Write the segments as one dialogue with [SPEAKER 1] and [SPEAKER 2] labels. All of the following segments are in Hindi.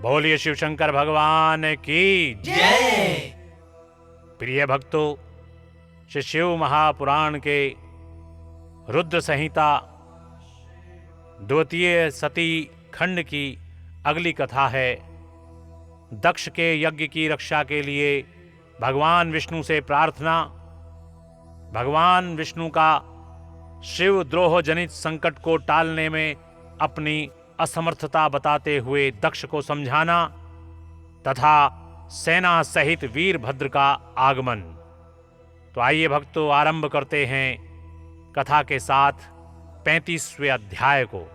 [SPEAKER 1] बोलिए शिव शंकर भगवान की
[SPEAKER 2] जय।
[SPEAKER 1] प्रिय भक्तों, श्री शिव महापुराण के रुद्र संहिता द्वितीय सती खंड की अगली कथा है। दक्ष के यज्ञ की रक्षा के लिए भगवान विष्णु से प्रार्थना। भगवान विष्णु का शिव द्रोह जनित संकट को टालने में अपनी असमर्थता बताते हुए दक्ष को समझाना तथा सेना सहित वीरभद्र का आगमन। तो आइए भक्तों, आरंभ करते हैं कथा के साथ 35वें अध्याय को।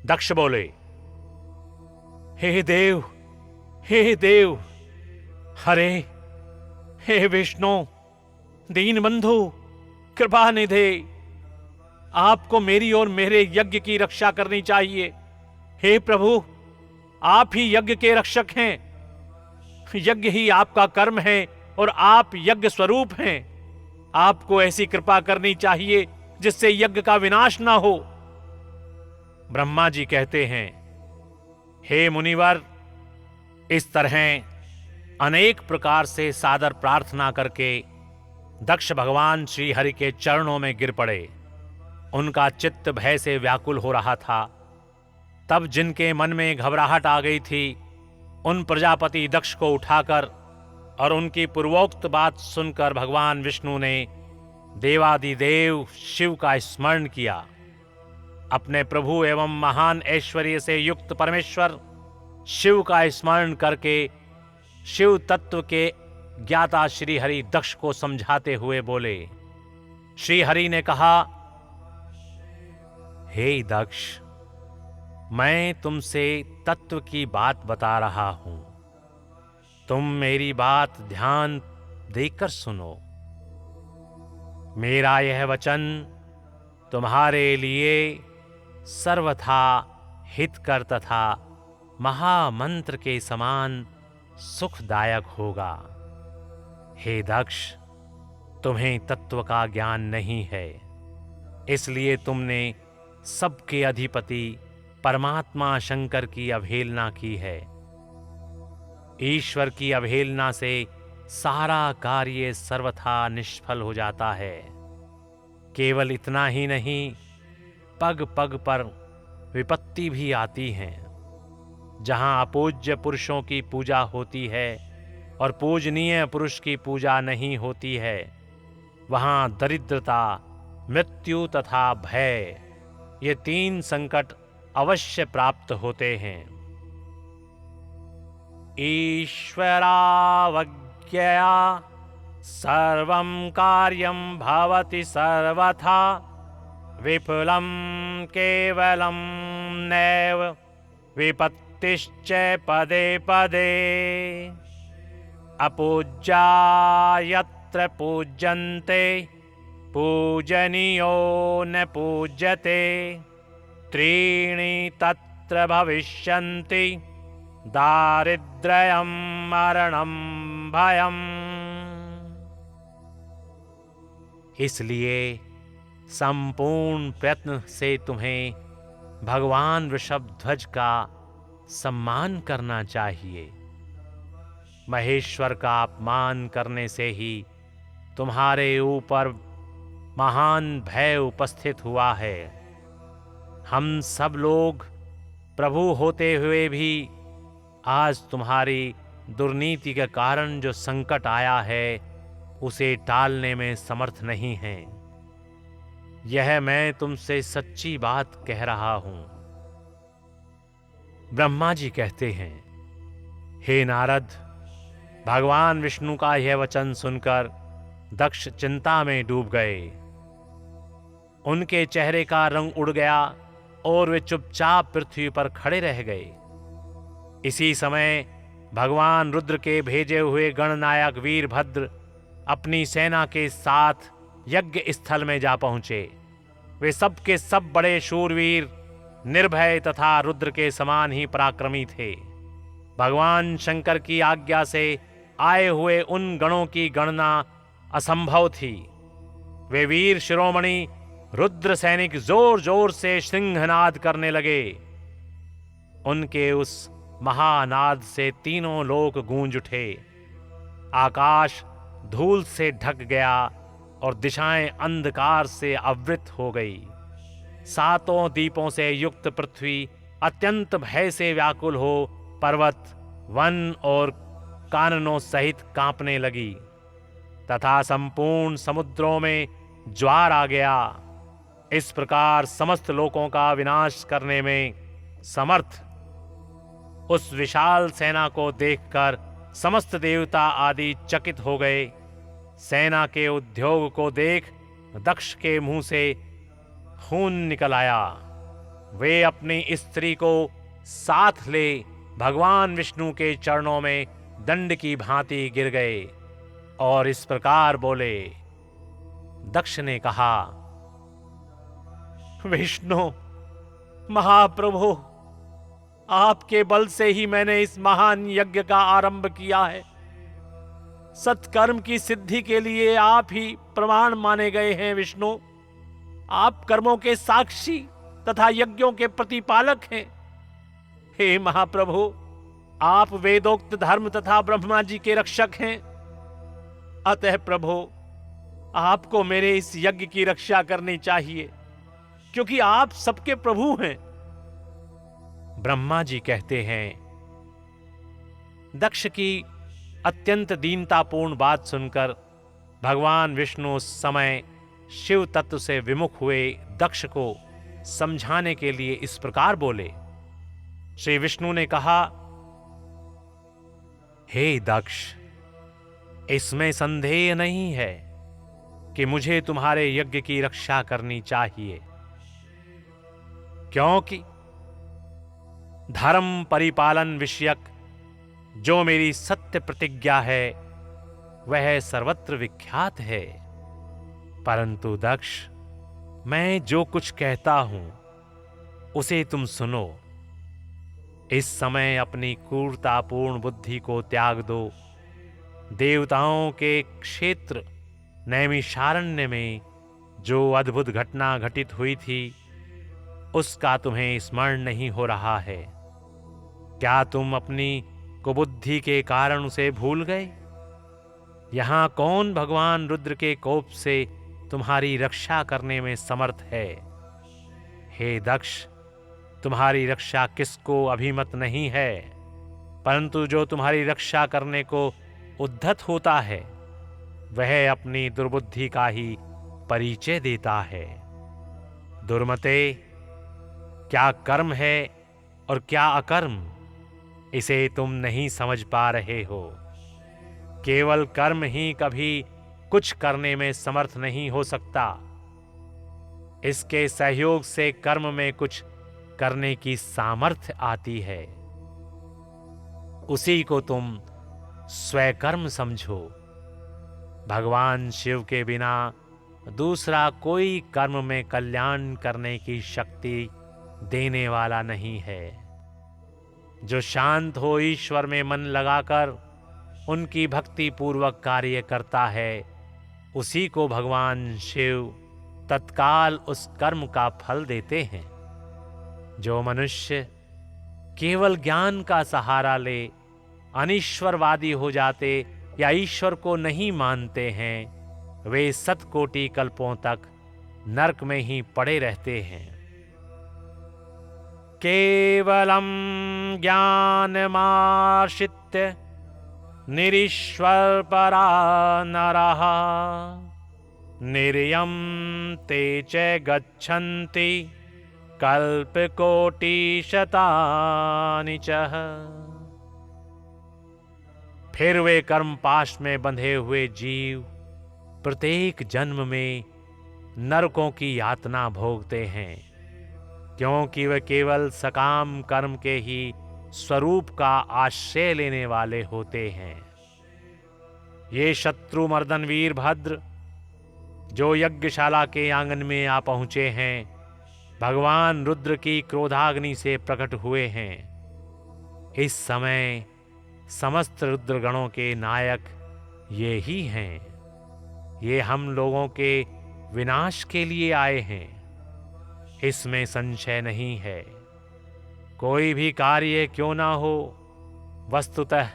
[SPEAKER 1] दक्ष बोले, हे देव, हे देव, हरे, हे विष्णु, दीन बंधु, कृपा निधे, आपको मेरी और मेरे यज्ञ की रक्षा करनी चाहिए। हे प्रभु, आप ही यज्ञ के रक्षक हैं। यज्ञ ही आपका कर्म है और आप यज्ञ स्वरूप हैं। आपको ऐसी कृपा करनी चाहिए जिससे यज्ञ का विनाश ना हो। ब्रह्मा जी कहते हैं, हे मुनिवर, इस तरह अनेक प्रकार से सादर प्रार्थना करके दक्ष भगवान श्री हरि के चरणों में गिर पड़े। उनका चित्त भय से व्याकुल हो रहा था। तब जिनके मन में घबराहट आ गई थी, उन प्रजापति दक्ष को उठाकर और उनकी पूर्वोक्त बात सुनकर भगवान विष्णु ने देवादिदेव शिव का स्मरण किया। अपने प्रभु एवं महान ऐश्वर्य से युक्त परमेश्वर शिव का स्मरण करके शिव तत्व के ज्ञाता श्री हरि दक्ष को समझाते हुए बोले। श्री हरि ने कहा, हे दक्ष, मैं तुमसे तत्व की बात बता रहा हूं। तुम मेरी बात ध्यान देकर सुनो। मेरा यह वचन तुम्हारे लिए सर्वथा हितकर तथा महामंत्र के समान सुखदायक होगा। हे दक्ष, तुम्हें तत्व का ज्ञान नहीं है, इसलिए तुमने सबके अधिपति परमात्मा शंकर की अवहेलना की है। ईश्वर की अवहेलना से सारा कार्य सर्वथा निष्फल हो जाता है। केवल इतना ही नहीं, पग पग पर विपत्ति भी आती हैं। जहां अपूज्य पुरुषों की पूजा होती है और पूजनीय पुरुष की पूजा नहीं होती है, वहां दरिद्रता, मृत्यु तथा भय, ये तीन संकट अवश्य प्राप्त होते हैं। ईश्वरावज्ञया सर्वं कार्यं भवति सर्वथा, विफलं केवलं नैव विपत्तिश्च पदे पदे। अपूज्या यत्र पूज्यन्ते, पूजनीयो न पूज्यते। त्रीणि तत्र भविष्यन्ति, दारिद्र्यं मरणं भयम्। इसलिए संपूर्ण प्रयत्न से तुम्हें भगवान वृषभध्वज का सम्मान करना चाहिए। महेश्वर का अपमान करने से ही तुम्हारे ऊपर महान भय उपस्थित हुआ है। हम सब लोग प्रभु होते हुए भी आज तुम्हारी दुर्नीति के कारण जो संकट आया है, उसे टालने में समर्थ नहीं हैं। यह मैं तुमसे सच्ची बात कह रहा हूं। ब्रह्मा जी कहते हैं, हे नारद, भगवान विष्णु का यह वचन सुनकर दक्ष चिंता में डूब गए। उनके चेहरे का रंग उड़ गया और वे चुपचाप पृथ्वी पर खड़े रह गए। इसी समय भगवान रुद्र के भेजे हुए गणनायक वीरभद्र अपनी सेना के साथ यज्ञ स्थल में जा पहुंचे। वे सब के सब बड़े शूरवीर, निर्भय तथा रुद्र के समान ही पराक्रमी थे। भगवान शंकर की आज्ञा से आए हुए उन गणों की गणना असंभव थी। वे वीर शिरोमणि रुद्र सैनिक जोर जोर से सिंहनाद करने लगे। उनके उस महानाद से तीनों लोक गूंज उठे। आकाश धूल से ढक गया और दिशाएं अंधकार से आवृत हो गई। सातों दीपों से युक्त पृथ्वी अत्यंत भय से व्याकुल हो पर्वत, वन और काननों सहित कांपने लगी तथा संपूर्ण समुद्रों में ज्वार आ गया। इस प्रकार समस्त लोकों का विनाश करने में समर्थ उस विशाल सेना को देखकर समस्त देवता आदि चकित हो गए। सेना के उद्योग को देख दक्ष के मुंह से खून निकल आया। वे अपनी स्त्री को साथ ले भगवान विष्णु के चरणों में दंड की भांति गिर गए और इस प्रकार बोले। दक्ष ने कहा, विष्णु महाप्रभु, आपके बल से ही मैंने इस महान यज्ञ का आरंभ किया है। सत्कर्म की सिद्धि के लिए आप ही प्रमाण माने गए हैं। विष्णु, आप कर्मों के साक्षी तथा यज्ञों के प्रतिपालक हैं। हे महाप्रभु, आप वेदोक्त धर्म तथा ब्रह्मा जी के रक्षक हैं। अतः प्रभु, आपको मेरे इस यज्ञ की रक्षा करनी चाहिए, क्योंकि आप सबके प्रभु हैं। ब्रह्मा जी कहते हैं, दक्ष की अत्यंत दीनतापूर्ण बात सुनकर भगवान विष्णु उस समय शिव तत्व से विमुख हुए दक्ष को समझाने के लिए इस प्रकार बोले। श्री विष्णु ने कहा, हे दक्ष, इसमें संदेह नहीं है कि मुझे तुम्हारे यज्ञ की रक्षा करनी चाहिए, क्योंकि धर्म परिपालन विषयक जो मेरी सत्य प्रतिज्ञा है वह सर्वत्र विख्यात है। परंतु दक्ष, मैं जो कुछ कहता हूं उसे तुम सुनो। इस समय अपनी क्रूरतापूर्ण बुद्धि को त्याग दो। देवताओं के क्षेत्र नैमिषारण्य में जो अद्भुत घटना घटित हुई थी उसका तुम्हें स्मरण नहीं हो रहा है। क्या तुम अपनी कुबुद्धि के कारण उसे भूल गए? यहां कौन भगवान रुद्र के कोप से तुम्हारी रक्षा करने में समर्थ है? हे दक्ष, तुम्हारी रक्षा किसको अभिमत नहीं है, परंतु जो तुम्हारी रक्षा करने को उद्धत होता है वह अपनी दुर्बुद्धि का ही परिचय देता है। दुर्मते, क्या कर्म है और क्या अकर्म, इसे तुम नहीं समझ पा रहे हो। केवल कर्म ही कभी कुछ करने में समर्थ नहीं हो सकता। इसके सहयोग से कर्म में कुछ करने की सामर्थ्य आती है। उसी को तुम स्वयं समझो। भगवान शिव के बिना दूसरा कोई कर्म में कल्याण करने की शक्ति देने वाला नहीं है। जो शांत हो ईश्वर में मन लगाकर उनकी भक्ति पूर्वक कार्य करता है, उसी को भगवान शिव तत्काल उस कर्म का फल देते हैं। जो मनुष्य केवल ज्ञान का सहारा ले अनीश्वरवादी हो जाते या ईश्वर को नहीं मानते हैं, वे सतकोटि कल्पों तक नरक में ही पड़े रहते हैं। केवलम ज्ञानमाश्रित्य निरीश्वर परा नरः निर्यं ते च गच्छन्ति कल्पकोटिशतानि च। फिर वे कर्म पाश में बंधे हुए जीव प्रत्येक जन्म में नरकों की यातना भोगते हैं, क्योंकि वे केवल सकाम कर्म के ही स्वरूप का आश्रय लेने वाले होते हैं। ये शत्रु मर्दन वीरभद्र जो यज्ञशाला के आंगन में आ पहुंचे हैं, भगवान रुद्र की क्रोधाग्नि से प्रकट हुए हैं। इस समय समस्त रुद्रगणों के नायक ये ही हैं। ये हम लोगों के विनाश के लिए आए हैं, इसमें संशय नहीं है। कोई भी कार्य क्यों ना हो, वस्तुतः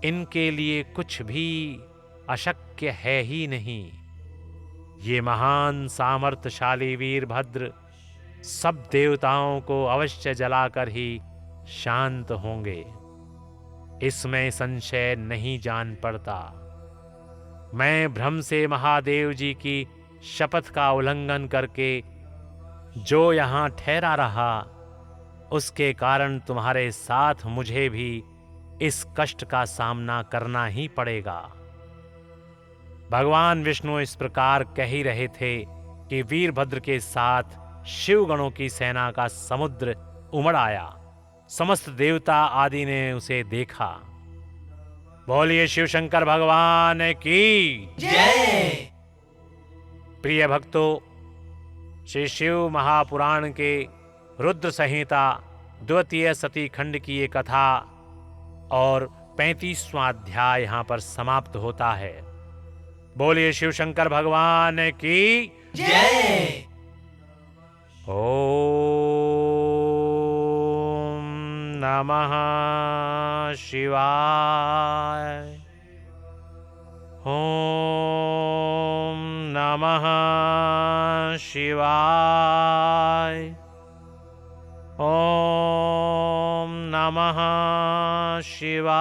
[SPEAKER 1] इनके लिए कुछ भी अशक्य है ही नहीं। ये महान सामर्थ्यशाली वीरभद्र सब देवताओं को अवश्य जलाकर ही शांत होंगे, इसमें संशय नहीं जान पड़ता। मैं भ्रम से महादेव जी की शपथ का उल्लंघन करके जो यहाँ ठहरा रहा, उसके कारण तुम्हारे साथ मुझे भी इस कष्ट का सामना करना ही पड़ेगा। भगवान विष्णु इस प्रकार कह ही रहे थे कि वीरभद्र के साथ शिवगणों की सेना का समुद्र उमड़ आया। समस्त देवता आदि ने उसे देखा। बोलिए शिव शंकर भगवान की
[SPEAKER 2] जय।
[SPEAKER 1] प्रिय भक्तों, श्री शिव महापुराण के रुद्र संहिता द्वितीय सती खंड की ये कथा और 35वां अध्याय यहाँ पर समाप्त होता है। बोलिए शिव शंकर भगवान की
[SPEAKER 2] जय।
[SPEAKER 1] ओम नमः शिवाय। ओम नमः शिवाय। ओम नमः शिवाय।